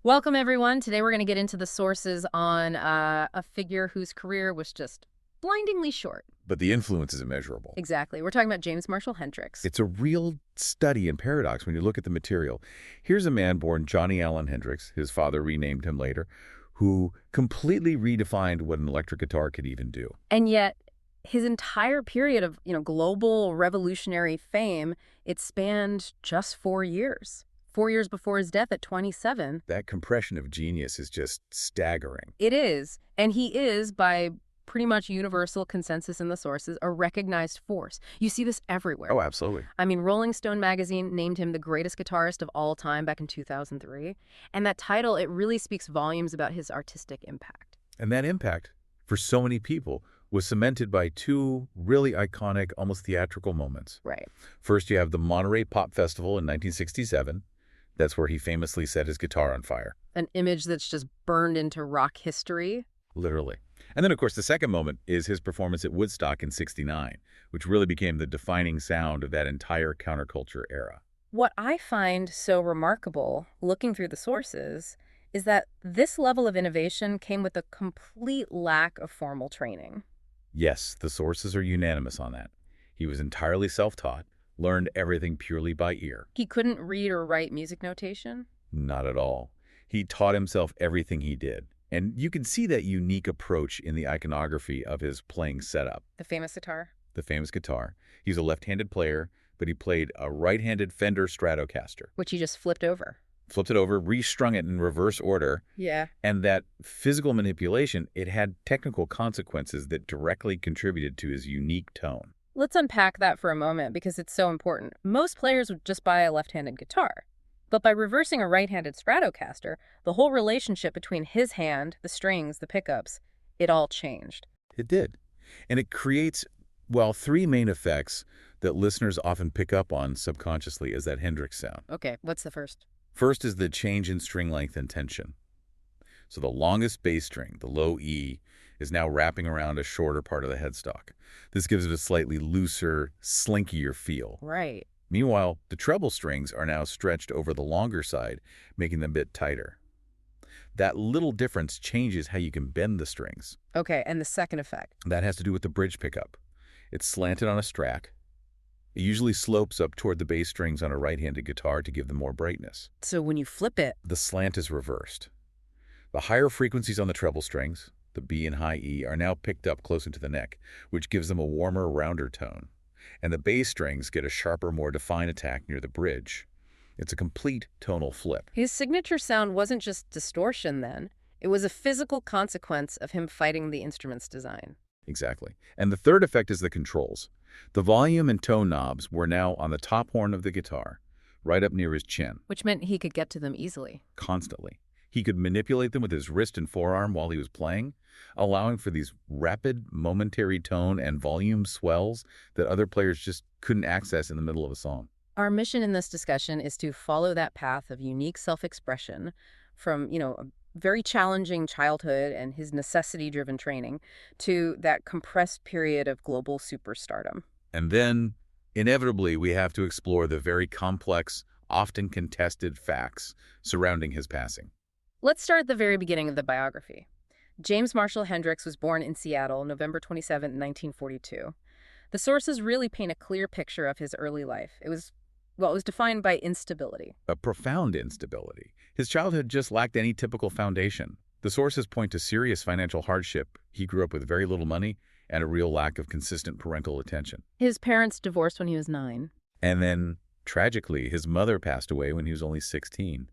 Welcome, everyone. Today we're going to get into the sources on a figure whose career was just blindingly short. But the influence is immeasurable. Exactly. We're talking about James Marshall Hendrix. It's a real study in paradox when you look at the material. Here's a man born Johnny Allen Hendrix, his father renamed him later, who completely redefined what an electric guitar could even do. And yet, his entire period of, global revolutionary fame, it spanned just 4 years. 4 years before his death at 27. That compression of genius is just staggering. It is. And he is, by pretty much universal consensus in the sources, a recognized force. You see this everywhere. Oh, absolutely. I mean, Rolling Stone magazine named him the greatest guitarist of all time back in 2003. And that title, it really speaks volumes about his artistic impact. And that impact, for so many people, was cemented by two really iconic, almost theatrical moments. Right. First, you have the Monterey Pop Festival in 1967. That's where he famously set his guitar on fire. An image that's just burned into rock history. Literally. And then, of course, the second moment is his performance at Woodstock in '69, which really became the defining sound of that entire counterculture era. What I find so remarkable, looking through the sources, is that this level of innovation came with a complete lack of formal training. Yes, the sources are unanimous on that. He was entirely self-taught, learned everything purely by ear. He couldn't read or write music notation? Not at all. He taught himself everything he did. And you can see that unique approach in the iconography of his playing setup. The famous guitar? The famous guitar. He's a left-handed player, but he played a right-handed Fender Stratocaster. Which he just flipped over. Flipped it over, restrung it in reverse order. Yeah. And that physical manipulation, it had technical consequences that directly contributed to his unique tone. Let's unpack that for a moment because it's so important. Most players would just buy a left-handed guitar. But by reversing a right-handed Stratocaster, the whole relationship between his hand, the strings, the pickups, it all changed. It did. And it creates, well, three main effects that listeners often pick up on subconsciously as that Hendrix sound. Okay, what's the first? First is the change in string length and tension. So the longest bass string, the low E, is now wrapping around a shorter part of the headstock. This gives it a slightly looser, slinkier feel. Right. Meanwhile, the treble strings are now stretched over the longer side, making them a bit tighter. That little difference changes how you can bend the strings. Okay, and the second effect? That has to do with the bridge pickup. It's slanted on a Strat. It usually slopes up toward the bass strings on a right-handed guitar to give them more brightness. So when you flip it, the slant is reversed. The higher frequencies on the treble strings, the B and high E, are now picked up closer to the neck, which gives them a warmer, rounder tone. And the bass strings get a sharper, more defined attack near the bridge. It's a complete tonal flip. His signature sound wasn't just distortion then. It was a physical consequence of him fighting the instrument's design. Exactly. And the third effect is the controls. The volume and tone knobs were now on the top horn of the guitar, right up near his chin. Which meant he could get to them easily. Constantly. He could manipulate them with his wrist and forearm while he was playing, allowing for these rapid, momentary tone and volume swells that other players just couldn't access in the middle of a song. Our mission in this discussion is to follow that path of unique self-expression from, a very challenging childhood and his necessity-driven training to that compressed period of global superstardom. And then, inevitably, we have to explore the very complex, often contested facts surrounding his passing. Let's start at the very beginning of the biography. James Marshall Hendrix was born in Seattle, November 27, 1942. The sources really paint a clear picture of his early life. It was defined by instability. A profound instability. His childhood just lacked any typical foundation. The sources point to serious financial hardship. He grew up with very little money and a real lack of consistent parental attention. His parents divorced when he was 9. And then, tragically, his mother passed away when he was only 16.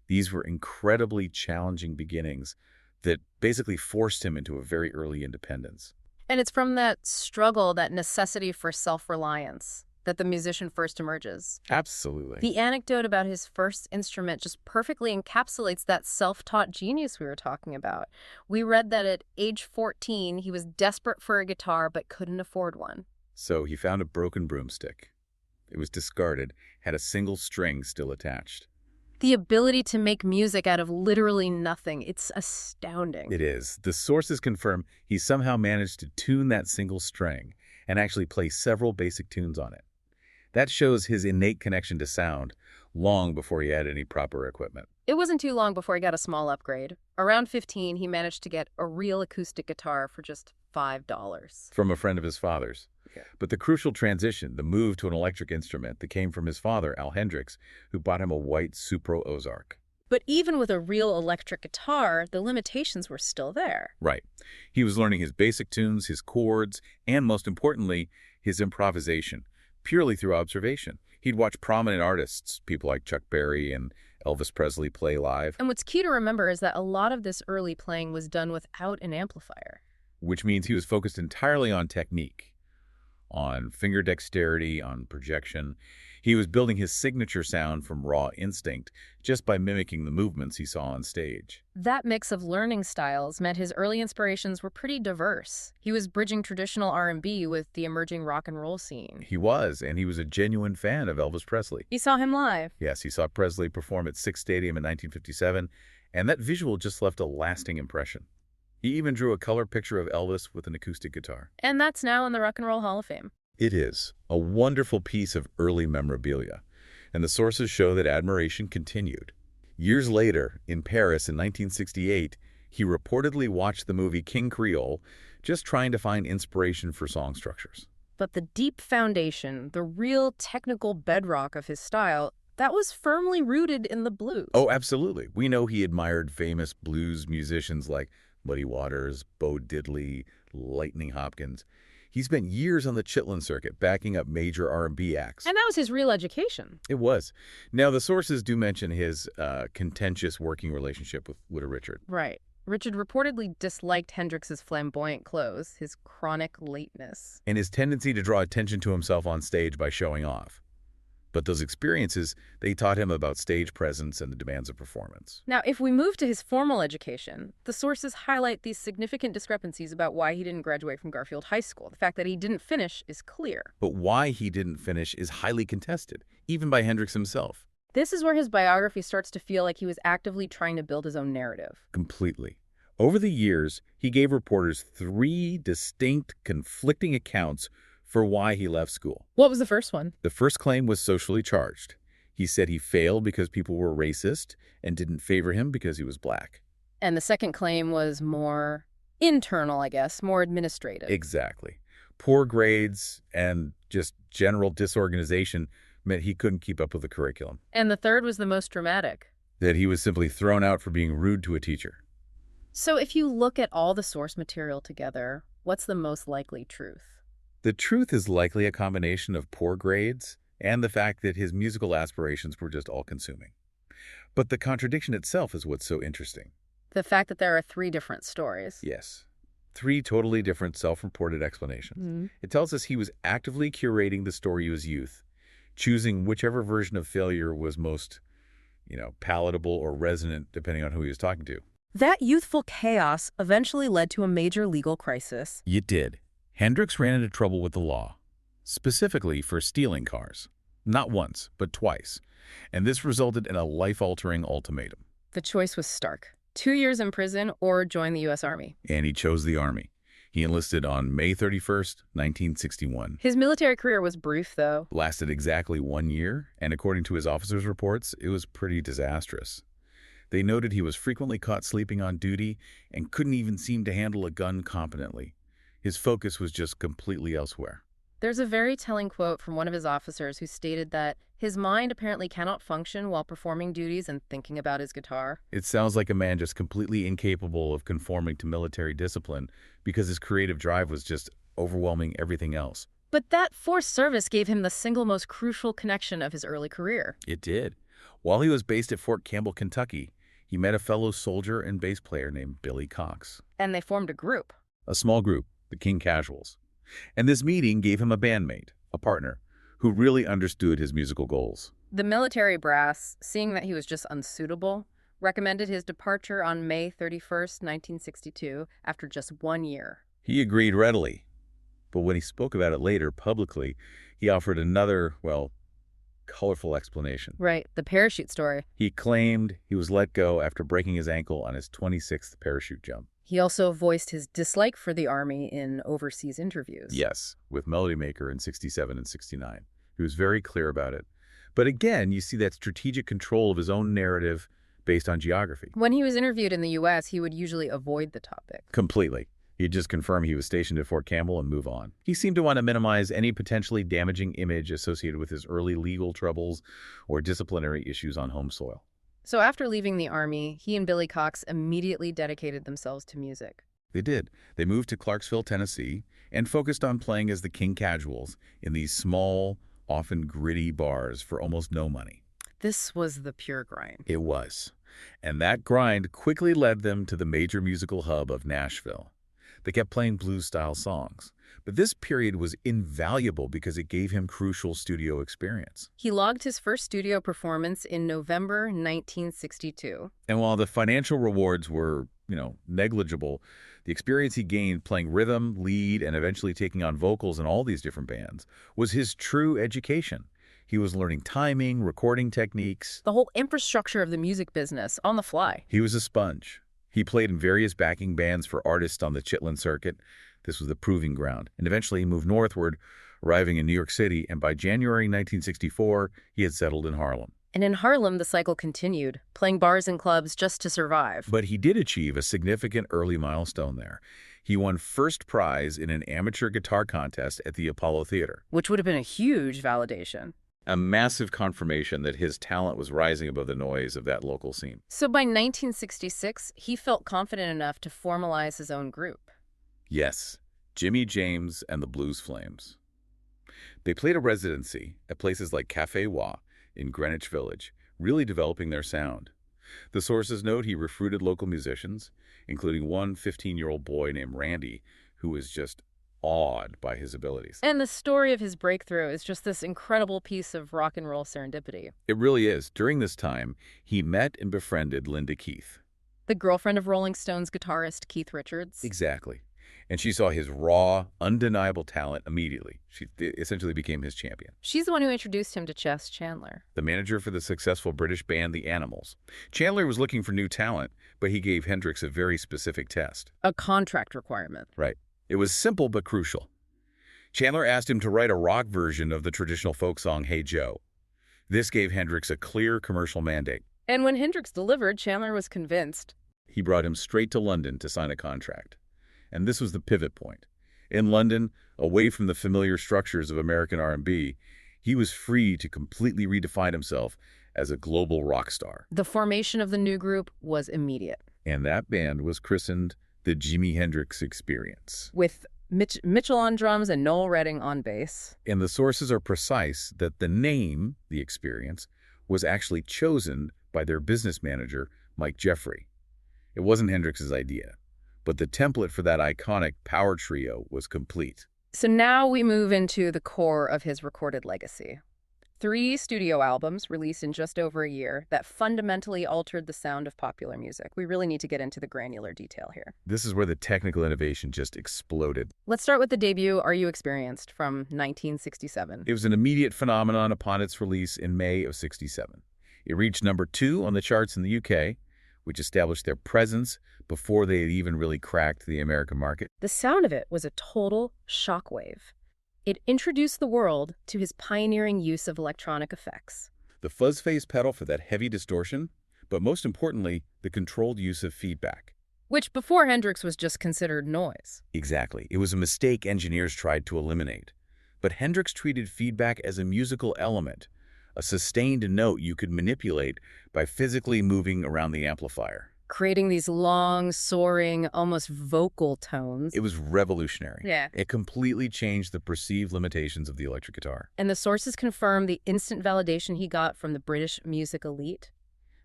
These were incredibly challenging beginnings that basically forced him into a very early independence. And it's from that struggle, that necessity for self-reliance, that the musician first emerges. Absolutely. The anecdote about his first instrument just perfectly encapsulates that self-taught genius we were talking about. We read that at age 14, he was desperate for a guitar but couldn't afford one. So he found a broken broomstick. It was discarded, had a single string still attached. The ability to make music out of literally nothing, it's astounding. It is. The sources confirm he somehow managed to tune that single string and actually play several basic tunes on it. That shows his innate connection to sound long before he had any proper equipment. It wasn't too long before he got a small upgrade. Around 15, he managed to get a real acoustic guitar for just $5. From a friend of his father's. Yeah. But the crucial transition, the move to an electric instrument that came from his father, Al Hendrix, who bought him a white Supro Ozark. But even with a real electric guitar, the limitations were still there. Right. He was learning his basic tunes, his chords, and most importantly, his improvisation, purely through observation. He'd watch prominent artists, people like Chuck Berry and Elvis Presley, play live. And what's key to remember is that a lot of this early playing was done without an amplifier. Which means he was focused entirely on technique, on finger dexterity, on projection. He was building his signature sound from raw instinct just by mimicking the movements he saw on stage. That mix of learning styles meant his early inspirations were pretty diverse. He was bridging traditional R&B with the emerging rock and roll scene. He was, and he was a genuine fan of Elvis Presley. He saw him live. Yes, he saw Presley perform at Sick's Stadium in 1957, and that visual just left a lasting impression. He even drew a color picture of Elvis with an acoustic guitar. And that's now in the Rock and Roll Hall of Fame. It is a wonderful piece of early memorabilia, and the sources show that admiration continued. Years later, in Paris in 1968, he reportedly watched the movie King Creole, just trying to find inspiration for song structures. But the deep foundation, the real technical bedrock of his style, that was firmly rooted in the blues. Oh, absolutely. We know he admired famous blues musicians like Muddy Waters, Bo Diddley, Lightning Hopkins. He spent years on the Chitlin circuit, backing up major R&B acts. And that was his real education. It was. Now, the sources do mention his contentious working relationship with Little Richard. Right. Richard reportedly disliked Hendrix's flamboyant clothes, his chronic lateness, and his tendency to draw attention to himself on stage by showing off. But those experiences, they taught him about stage presence and the demands of performance. Now, if we move to his formal education, the sources highlight these significant discrepancies about why he didn't graduate from Garfield High School. The fact that he didn't finish is clear. But why he didn't finish is highly contested, even by Hendrix himself. This is where his biography starts to feel like he was actively trying to build his own narrative. Completely. Over the years, he gave reporters 3 distinct, conflicting accounts for why he left school. What was the first one? The first claim was socially charged. He said he failed because people were racist and didn't favor him because he was black. And the second claim was more internal, I guess, more administrative. Exactly. Poor grades and just general disorganization meant he couldn't keep up with the curriculum. And the third was the most dramatic. That he was simply thrown out for being rude to a teacher. So if you look at all the source material together, what's the most likely truth? The truth is likely a combination of poor grades and the fact that his musical aspirations were just all-consuming. But the contradiction itself is what's so interesting. The fact that there are 3 different stories. Yes. 3 totally different self-reported explanations. Mm-hmm. It tells us he was actively curating the story of his youth, choosing whichever version of failure was most, palatable or resonant depending on who he was talking to. That youthful chaos eventually led to a major legal crisis. It did. Hendrix ran into trouble with the law, specifically for stealing cars. Not once, but twice. And this resulted in a life-altering ultimatum. The choice was stark. 2 years in prison or join the U.S. Army. And he chose the Army. He enlisted on May 31st, 1961. His military career was brief, though. Lasted exactly 1 year, and according to his officers' reports, it was pretty disastrous. They noted he was frequently caught sleeping on duty and couldn't even seem to handle a gun competently. His focus was just completely elsewhere. There's a very telling quote from one of his officers who stated that his mind apparently cannot function while performing duties and thinking about his guitar. It sounds like a man just completely incapable of conforming to military discipline because his creative drive was just overwhelming everything else. But that forced service gave him the single most crucial connection of his early career. It did. While he was based at Fort Campbell, Kentucky, he met a fellow soldier and bass player named Billy Cox. And they formed a group. A small group, the King Casuals. And this meeting gave him a bandmate, a partner, who really understood his musical goals. The military brass, seeing that he was just unsuitable, recommended his departure on May 31st, 1962, after just 1 year. He agreed readily. But when he spoke about it later publicly, he offered another, colorful explanation. Right, the parachute story. He claimed he was let go after breaking his ankle on his 26th parachute jump. He also voiced his dislike for the Army in overseas interviews. Yes, with Melody Maker in 67 and 69. He was very clear about it. But again, you see that strategic control of his own narrative based on geography. When he was interviewed in the U.S., he would usually avoid the topic. Completely. He'd just confirm he was stationed at Fort Campbell and move on. He seemed to want to minimize any potentially damaging image associated with his early legal troubles or disciplinary issues on home soil. So after leaving the Army, he and Billy Cox immediately dedicated themselves to music. They did. They moved to Clarksville, Tennessee, and focused on playing as the King Casuals in these small, often gritty bars for almost no money. This was the pure grind. It was. And that grind quickly led them to the major musical hub of Nashville. They kept playing blues-style songs. But this period was invaluable because it gave him crucial studio experience. He logged his first studio performance in November 1962. And while the financial rewards were, negligible, the experience he gained playing rhythm, lead, and eventually taking on vocals in all these different bands was his true education. He was learning timing, recording techniques. The whole infrastructure of the music business on the fly. He was a sponge. He played in various backing bands for artists on the Chitlin circuit. This was the proving ground. And eventually he moved northward, arriving in New York City, and by January 1964, he had settled in Harlem. And in Harlem, the cycle continued, playing bars and clubs just to survive. But he did achieve a significant early milestone there. He won first prize in an amateur guitar contest at the Apollo Theater. Which would have been a huge validation. A massive confirmation that his talent was rising above the noise of that local scene. So by 1966, he felt confident enough to formalize his own group. Yes, Jimmy James and the Blues Flames. They played a residency at places like Café Wah in Greenwich Village, really developing their sound. The sources note he recruited local musicians, including one 15-year-old boy named Randy, who was just awed by his abilities. And the story of his breakthrough is just this incredible piece of rock and roll serendipity. It really is. During this time, he met and befriended Linda Keith. The girlfriend of Rolling Stones guitarist Keith Richards. Exactly. And she saw his raw, undeniable talent immediately. She essentially became his champion. She's the one who introduced him to Chess Chandler, the manager for the successful British band The Animals. Chandler was looking for new talent, but he gave Hendrix a very specific test. a contract requirement. Right. It was simple but crucial. Chandler asked him to write a rock version of the traditional folk song, Hey Joe. This gave Hendrix a clear commercial mandate. And when Hendrix delivered, Chandler was convinced. He brought him straight to London to sign a contract. And this was the pivot point. In London, away from the familiar structures of American R&B, he was free to completely redefine himself as a global rock star. The formation of the new group was immediate. And that band was christened the Jimi Hendrix Experience. With Mitchell on drums and Noel Redding on bass. And the sources are precise that the name, the Experience, was actually chosen by their business manager, Mike Jeffrey. It wasn't Hendrix's idea, but the template for that iconic power trio was complete. So now we move into the core of his recorded legacy. 3 studio albums released in just over a year that fundamentally altered the sound of popular music. We really need to get into the granular detail here. This is where the technical innovation just exploded. Let's start with the debut, Are You Experienced, from 1967. It was an immediate phenomenon upon its release in May of '67. It reached number 2 on the charts in the UK, which established their presence before they had even really cracked the American market. The sound of it was a total shockwave. It introduced the world to his pioneering use of electronic effects. The fuzz phase pedal for that heavy distortion, but most importantly, the controlled use of feedback. Which before Hendrix was just considered noise. Exactly. It was a mistake engineers tried to eliminate. But Hendrix treated feedback as a musical element, a sustained note you could manipulate by physically moving around the amplifier. Creating these long, soaring, almost vocal tones. It was revolutionary. Yeah. It completely changed the perceived limitations of the electric guitar. And the sources confirm the instant validation he got from the British music elite.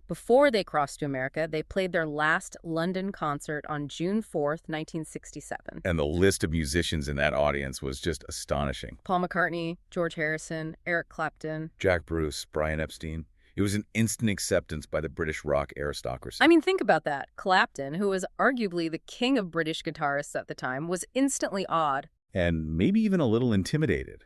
Before they crossed to America, they played their last London concert on June 4th, 1967. And the list of musicians in that audience was just astonishing. Paul McCartney, George Harrison, Eric Clapton. Jack Bruce, Brian Epstein. It was an instant acceptance by the British rock aristocracy. I mean, think about that. Clapton, who was arguably the king of British guitarists at the time, was instantly awed. And maybe even a little intimidated.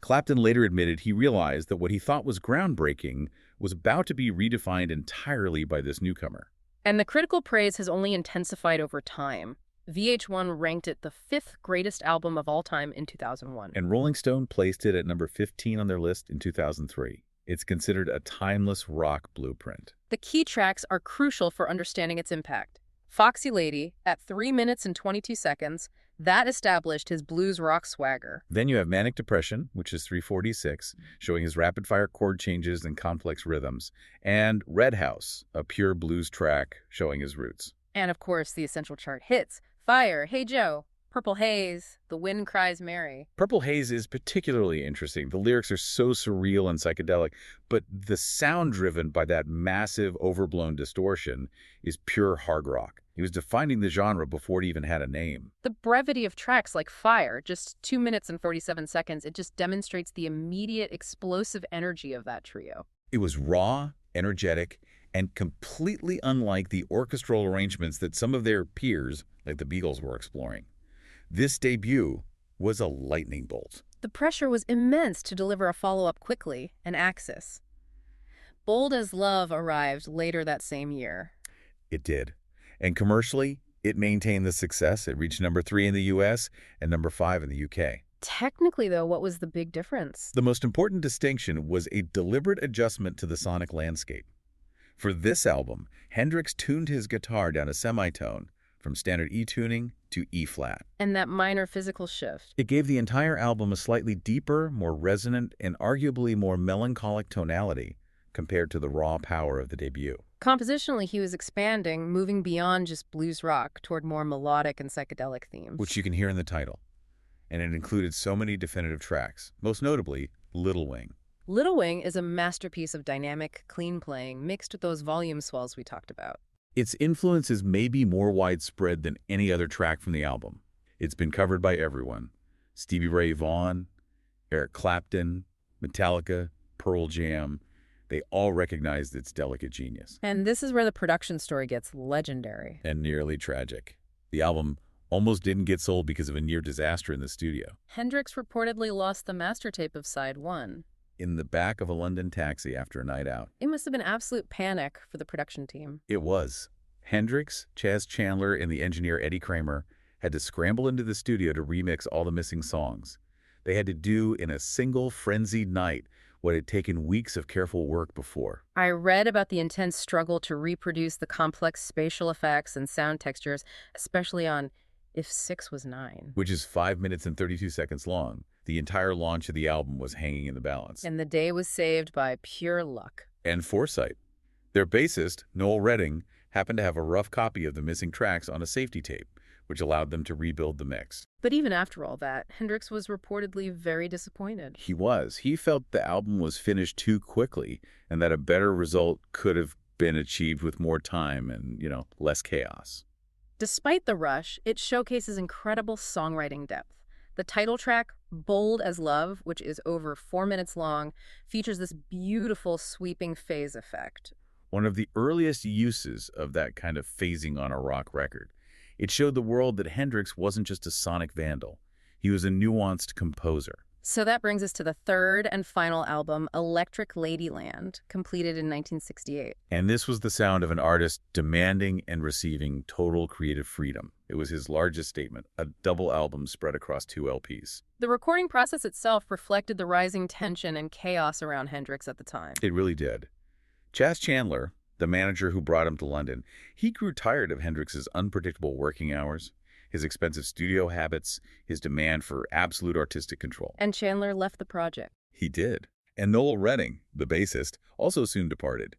Clapton later admitted he realized that what he thought was groundbreaking was about to be redefined entirely by this newcomer. And the critical praise has only intensified over time. VH1 ranked it the 5th greatest album of all time in 2001. And Rolling Stone placed it at number 15 on their list in 2003. It's considered a timeless rock blueprint. The key tracks are crucial for understanding its impact. Foxy Lady, at 3 minutes and 22 seconds, that established his blues rock swagger. Then you have Manic Depression, which is 346, showing his rapid-fire chord changes and complex rhythms, and Red House, a pure blues track showing his roots. And of course, the essential chart hits: Fire, Hey Joe, Purple Haze, The Wind Cries Mary. Purple Haze is particularly interesting. The lyrics are so surreal and psychedelic, but the sound driven by that massive, overblown distortion is pure hard rock. He was defining the genre before it even had a name. The brevity of tracks like Fire, just 2 minutes and 47 seconds, it just demonstrates the immediate explosive energy of that trio. It was raw, energetic, and completely unlike the orchestral arrangements that some of their peers, like the Beatles, were exploring. This debut was a lightning bolt. The pressure was immense to deliver a follow-up quickly, an Axis. Bold as Love arrived later that same year. It did. And commercially, it maintained the success. It reached number 3 in the US and number 5 in the UK. Technically, though, what was the big difference? The most important distinction was a deliberate adjustment to the sonic landscape. For this album, Hendrix tuned his guitar down a semitone from standard E tuning to E-flat. And that minor physical shift. It gave the entire album a slightly deeper, more resonant, and arguably more melancholic tonality compared to the raw power of the debut. Compositionally, he was expanding, moving beyond just blues rock toward more melodic and psychedelic themes. Which you can hear in the title. And it included so many definitive tracks, most notably Little Wing. Little Wing is a masterpiece of dynamic, clean playing mixed with those volume swells we talked about. Its influence is maybe more widespread than any other track from the album. It's been covered by everyone. Stevie Ray Vaughan, Eric Clapton, Metallica, Pearl Jam. They all recognized its delicate genius. And this is where the production story gets legendary. And nearly tragic. The album almost didn't get sold because of a near disaster in the studio. Hendrix reportedly lost the master tape of side 1. In the back of a London taxi after a night out. It must have been absolute panic for the production team. It was. Hendrix, Chaz Chandler, and the engineer Eddie Kramer had to scramble into the studio to remix all the missing songs. They had to do in a single frenzied night what had taken weeks of careful work before. I read about the intense struggle to reproduce the complex spatial effects and sound textures, especially on If 6 Was 9. Which is 5 minutes and 32 seconds long. The entire launch of the album was hanging in the balance. And the day was saved by pure luck. And foresight. Their bassist, Noel Redding, happened to have a rough copy of the missing tracks on a safety tape, which allowed them to rebuild the mix. But even after all that, Hendrix was reportedly very disappointed. He was. He felt the album was finished too quickly and that a better result could have been achieved with more time and, less chaos. Despite the rush, it showcases incredible songwriting depth. The title track, Bold as Love, which is over 4 minutes long, features this beautiful sweeping phase effect. One of the earliest uses of that kind of phasing on a rock record. It showed the world that Hendrix wasn't just a sonic vandal. He was a nuanced composer. So that brings us to the third and final album, Electric Ladyland, completed in 1968. And this was the sound of an artist demanding and receiving total creative freedom. It was his largest statement, a double album spread across 2 LPs. The recording process itself reflected the rising tension and chaos around Hendrix at the time. It really did. Chaz Chandler, the manager who brought him to London, he grew tired of Hendrix's unpredictable working hours, his expensive studio habits, his demand for absolute artistic control. And Chandler left the project. He did. And Noel Redding, the bassist, also soon departed.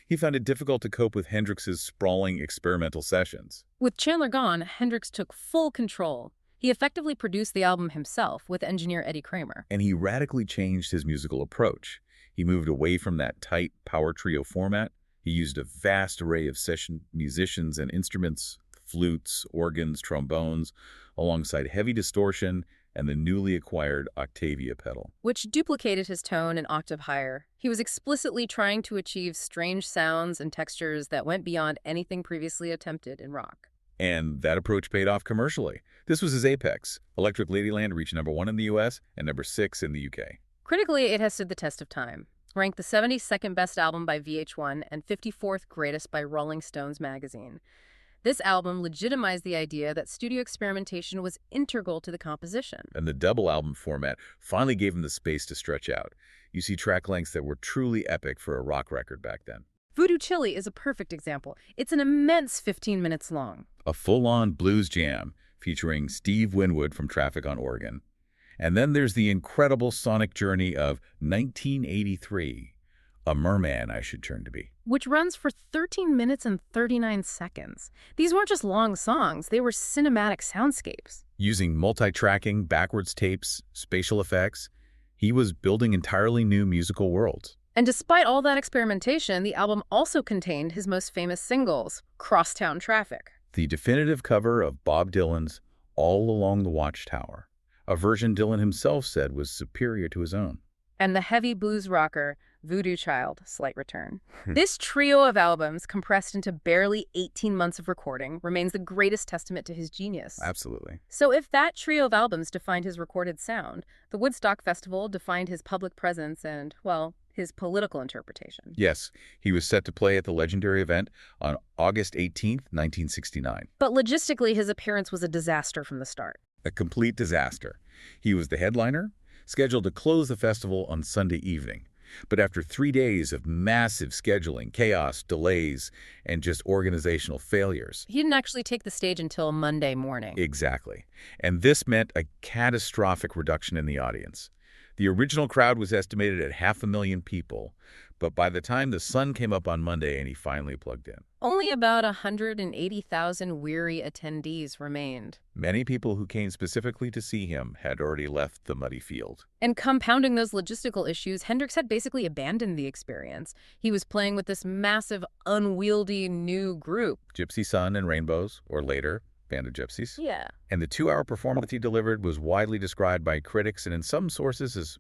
He found it difficult to cope with Hendrix's sprawling experimental sessions. With Chandler gone, Hendrix took full control. He effectively produced the album himself with engineer Eddie Kramer. And he radically changed his musical approach. He moved away from that tight power trio format. He used a vast array of session musicians and instruments, flutes, organs, trombones, alongside heavy distortion and the newly acquired Octavia pedal, which duplicated his tone an octave higher. He was explicitly trying to achieve strange sounds and textures that went beyond anything previously attempted in rock. And that approach paid off commercially. This was his apex. Electric Ladyland reached number 1 in the US and number 6 in the UK. Critically, it has stood the test of time. Ranked the 72nd best album by VH1 and 54th greatest by Rolling Stones magazine. This album legitimized the idea that studio experimentation was integral to the composition. And the double album format finally gave him the space to stretch out. You see track lengths that were truly epic for a rock record back then. Voodoo Chili is a perfect example. It's an immense 15 minutes long. A full-on blues jam featuring Steve Winwood from Traffic on Oregon. And then there's the incredible sonic journey of 1983, A Merman I Should Turn to Be, Which runs for 13 minutes and 39 seconds. These weren't just long songs, they were cinematic soundscapes. Using multi-tracking, backwards tapes, spatial effects, he was building entirely new musical worlds. And despite all that experimentation, the album also contained his most famous singles, Crosstown Traffic. The definitive cover of Bob Dylan's All Along the Watchtower, a version Dylan himself said was superior to his own. And the heavy blues rocker, Voodoo Child, Slight Return. This trio of albums, compressed into barely 18 months of recording, remains the greatest testament to his genius. Absolutely. So if that trio of albums defined his recorded sound, the Woodstock Festival defined his public presence and, well, his political interpretation. Yes, he was set to play at the legendary event on August 18th, 1969. But logistically, his appearance was a disaster from the start. A complete disaster. He was the headliner, scheduled to close the festival on Sunday evening. But after 3 days of massive scheduling, chaos, delays, and just organizational failures. He didn't actually take the stage until Monday morning. Exactly. And this meant a catastrophic reduction in the audience. The original crowd was estimated at 500,000 people, but by the time the sun came up on Monday and he finally plugged in, Only about 180,000 weary attendees remained. many people who came specifically to see him had already left the muddy field. And compounding those logistical issues, Hendrix had basically abandoned the experience. He was playing with this massive, unwieldy new group. Gypsy Sun and Rainbows, or later, Band of Gypsies. Yeah. And the 2-hour performance he delivered was widely described by critics and in some sources as,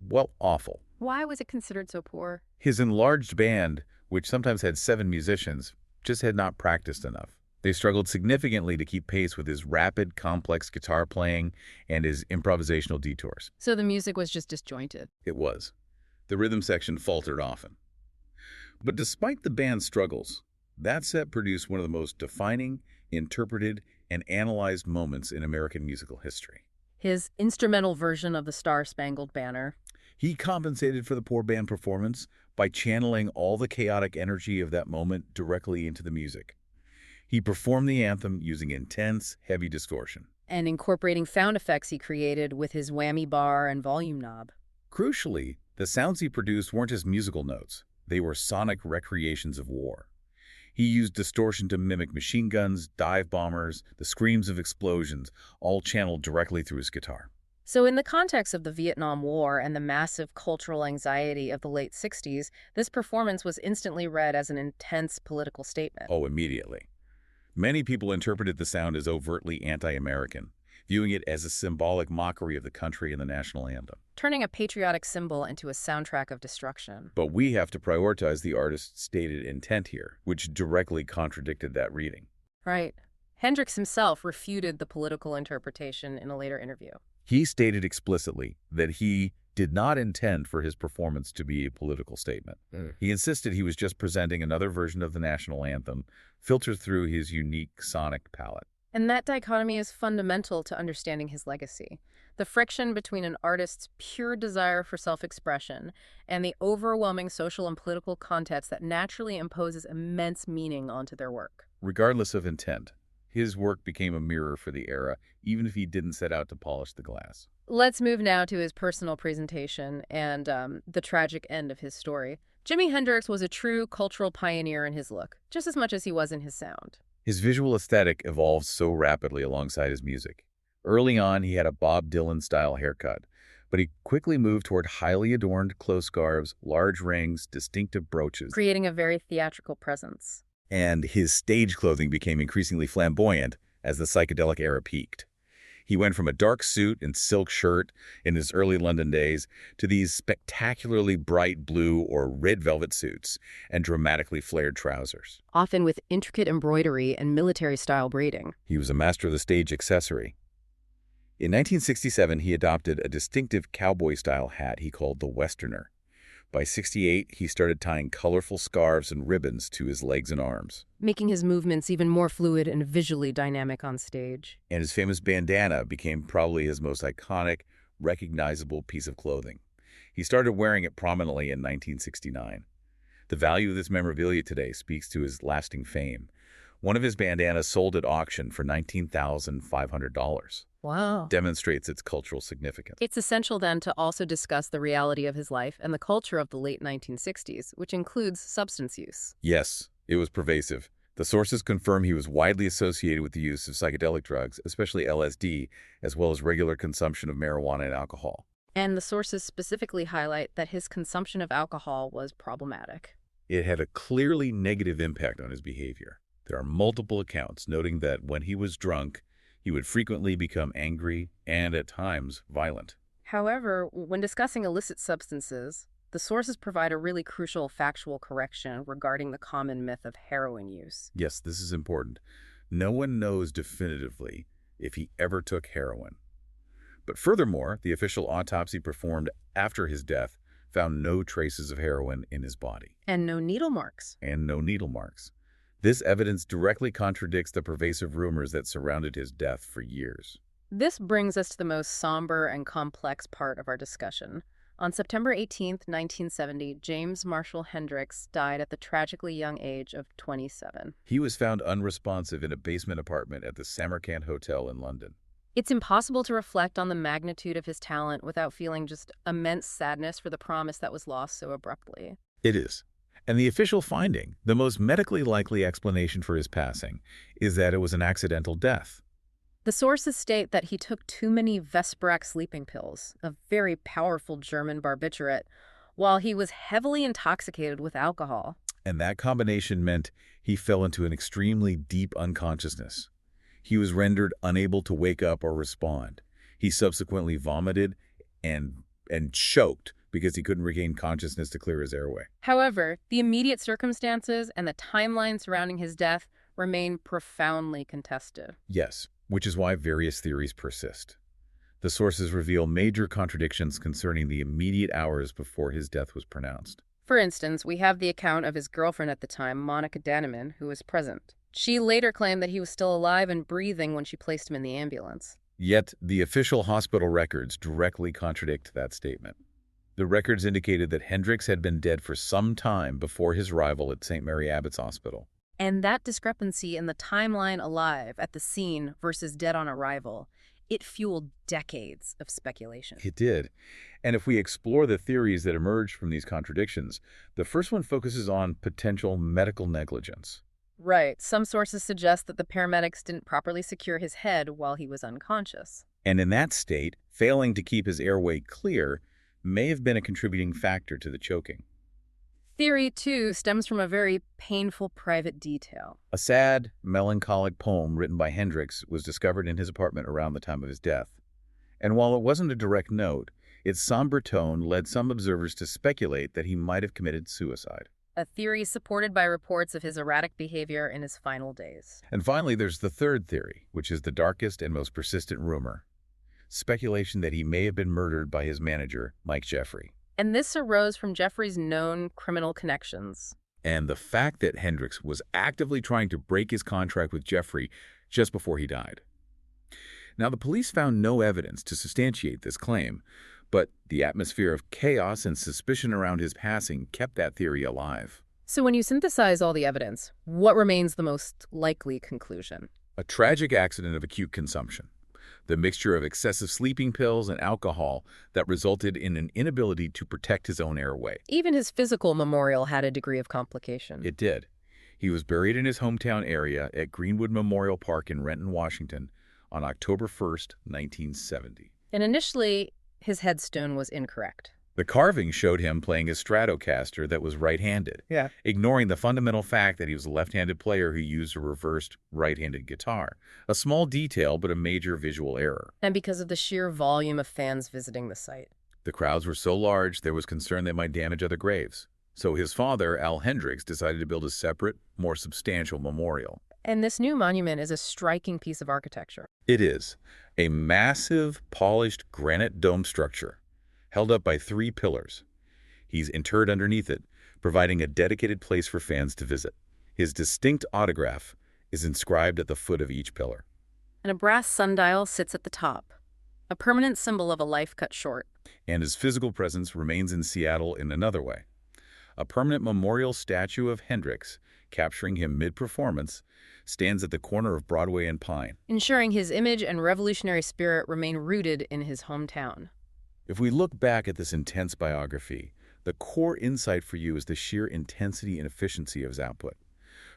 well, awful. Why was it considered so poor? His enlarged band, which sometimes had 7 musicians, just had not practiced enough. They struggled significantly to keep pace with his rapid, complex guitar playing and his improvisational detours. So the music was just disjointed. It was. The rhythm section faltered often. But despite the band's struggles, that set produced one of the most defining, interpreted, and analyzed moments in American musical history. His instrumental version of the Star-Spangled Banner. He compensated for the poor band performance by channeling all the chaotic energy of that moment directly into the music. He performed the anthem using intense, heavy distortion. And incorporating sound effects he created with his whammy bar and volume knob. Crucially, the sounds he produced weren't just musical notes. They were sonic recreations of war. He used distortion to mimic machine guns, dive bombers, the screams of explosions, all channeled directly through his guitar. So in the context of the Vietnam War and the massive cultural anxiety of the late 60s, this performance was instantly read as an intense political statement. Oh, immediately. Many people interpreted the sound as overtly anti-American, viewing it as a symbolic mockery of the country and the national anthem. Turning a patriotic symbol into a soundtrack of destruction. But we have to prioritize the artist's stated intent here, which directly contradicted that reading. Right. Hendrix himself refuted the political interpretation in a later interview. He stated explicitly that he did not intend for his performance to be a political statement. He insisted he was just presenting another version of the national anthem, filtered through his unique sonic palette. And that dichotomy is fundamental to understanding his legacy. The friction between an artist's pure desire for self-expression and the overwhelming social and political context that naturally imposes immense meaning onto their work. Regardless of intent, his work became a mirror for the era, even if he didn't set out to polish the glass. Let's move now to his personal presentation and the tragic end of his story. Jimi Hendrix was a true cultural pioneer in his look, just as much as he was in his sound. His visual aesthetic evolved so rapidly alongside his music. Early on, he had a Bob Dylan-style haircut, but he quickly moved toward highly adorned close scarves, large rings, distinctive brooches, Creating a very theatrical presence. and his stage clothing became increasingly flamboyant as the psychedelic era peaked. He went from a dark suit and silk shirt in his early London days to these spectacularly bright blue or red velvet suits and dramatically flared trousers. Often with intricate embroidery and military-style braiding. He was a master of the stage accessory. In 1967, he adopted a distinctive cowboy-style hat he called the Westerner, By 68, he started tying colorful scarves and ribbons to his legs and arms. Making his movements even more fluid and visually dynamic on stage. And his famous bandana became probably his most iconic, recognizable piece of clothing. He started wearing it prominently in 1969. The value of this memorabilia today speaks to his lasting fame. One of his bandanas sold at auction for $19,500. Wow. Demonstrates its cultural significance. It's essential then to also discuss the reality of his life and the culture of the late 1960s, which includes substance use. Yes, it was pervasive. The sources confirm he was widely associated with the use of psychedelic drugs, especially LSD, as well as regular consumption of marijuana and alcohol. And the sources specifically highlight that his consumption of alcohol was problematic. It had a clearly negative impact on his behavior. There are multiple accounts noting that when he was drunk, he would frequently become angry and, at times, violent. However, when discussing illicit substances, the sources provide a really crucial factual correction regarding the common myth of heroin use. Yes, this is important. No one knows definitively if he ever took heroin. But furthermore, the official autopsy performed after his death found no traces of heroin in his body. And no needle marks. This evidence directly contradicts the pervasive rumors that surrounded his death for years. This brings us to the most somber and complex part of our discussion. On September 18, 1970, James Marshall Hendrix died at the tragically young age of 27. He was found unresponsive in a basement apartment at the Samarkand Hotel in London. It's impossible to reflect on the magnitude of his talent without feeling just immense sadness for the promise that was lost so abruptly. It is. And the official finding, the most medically likely explanation for his passing, is that it was an accidental death. The sources state that he took too many Vesperach sleeping pills, a very powerful German barbiturate, while he was heavily intoxicated with alcohol. And that combination meant he fell into an extremely deep unconsciousness. He was rendered unable to wake up or respond. He subsequently vomited and choked because he couldn't regain consciousness to clear his airway. However, the immediate circumstances and the timeline surrounding his death remain profoundly contested. Yes, which is why various theories persist. The sources reveal major contradictions concerning the immediate hours before his death was pronounced. For instance, we have the account of his girlfriend at the time, Monica Danneman, who was present. She later claimed that he was still alive and breathing when she placed him in the ambulance. Yet, the official hospital records directly contradict that statement. The records indicated that Hendrix had been dead for some time before his arrival at St. Mary Abbott's Hospital. And that discrepancy in the timeline alive at the scene versus dead on arrival, it fueled decades of speculation. It did. And if we explore the theories that emerged from these contradictions, the first one focuses on potential medical negligence. Right. Some sources suggest that the paramedics didn't properly secure his head while he was unconscious. And in that state, failing to keep his airway clear may have been a contributing factor to the choking. Theory 2 stems from a very painful private detail. A sad, melancholic poem written by Hendrix was discovered in his apartment around the time of his death. And while it wasn't a direct note, its somber tone led some observers to speculate that he might have committed suicide. A theory supported by reports of his erratic behavior in his final days. And finally, there's the third theory, which is the darkest and most persistent rumor. Speculation that he may have been murdered by his manager, Mike Jeffrey. And this arose from Jeffrey's known criminal connections. And the fact that Hendrix was actively trying to break his contract with Jeffrey just before he died. Now, the police found no evidence to substantiate this claim, but the atmosphere of chaos and suspicion around his passing kept that theory alive. So when you synthesize all the evidence, what remains the most likely conclusion? A tragic accident of acute consumption. The mixture of excessive sleeping pills and alcohol that resulted in an inability to protect his own airway. Even his physical memorial had a degree of complication. It did. He was buried in his hometown area at Greenwood Memorial Park in Renton, Washington on October 1st, 1970. And initially, his headstone was incorrect. The carving showed him playing a Stratocaster that was right-handed, ignoring the fundamental fact that he was a left-handed player who used a reversed right-handed guitar. A small detail, but a major visual error. And because of the sheer volume of fans visiting the site. The crowds were so large, there was concern they might damage other graves. So his father, Al Hendrix, decided to build a separate, more substantial memorial. And this new monument is a striking piece of architecture. It is. A massive, polished granite dome structure, held up by 3 pillars. He's interred underneath it, providing a dedicated place for fans to visit. His distinct autograph is inscribed at the foot of each pillar. And a brass sundial sits at the top, a permanent symbol of a life cut short. And his physical presence remains in Seattle in another way. A permanent memorial statue of Hendrix, capturing him mid-performance, stands at the corner of Broadway and Pine, Ensuring his image and revolutionary spirit remain rooted in his hometown. If we look back at this intense biography, the core insight for you is the sheer intensity and efficiency of his output.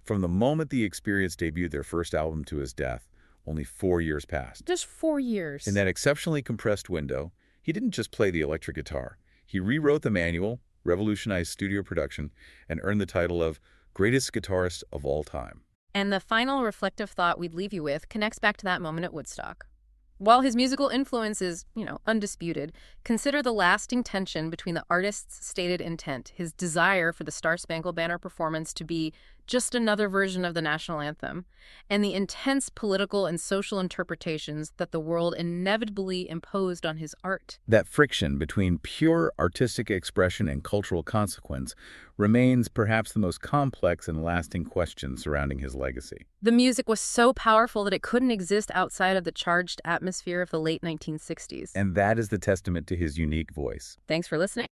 From the moment the Experience debuted their first album to his death, only 4 years passed. Just 4 years. In that exceptionally compressed window, he didn't just play the electric guitar. He rewrote the manual, revolutionized studio production, and earned the title of greatest guitarist of all time. And the final reflective thought we'd leave you with connects back to that moment at Woodstock. While his musical influence is, undisputed, consider the lasting tension between the artist's stated intent, his desire for the Star-Spangled Banner performance to be just another version of the national anthem, and the intense political and social interpretations that the world inevitably imposed on his art. That friction between pure artistic expression and cultural consequence remains perhaps the most complex and lasting question surrounding his legacy. The music was so powerful that it couldn't exist outside of the charged atmosphere of the late 1960s. And that is the testament to his unique voice. Thanks for listening.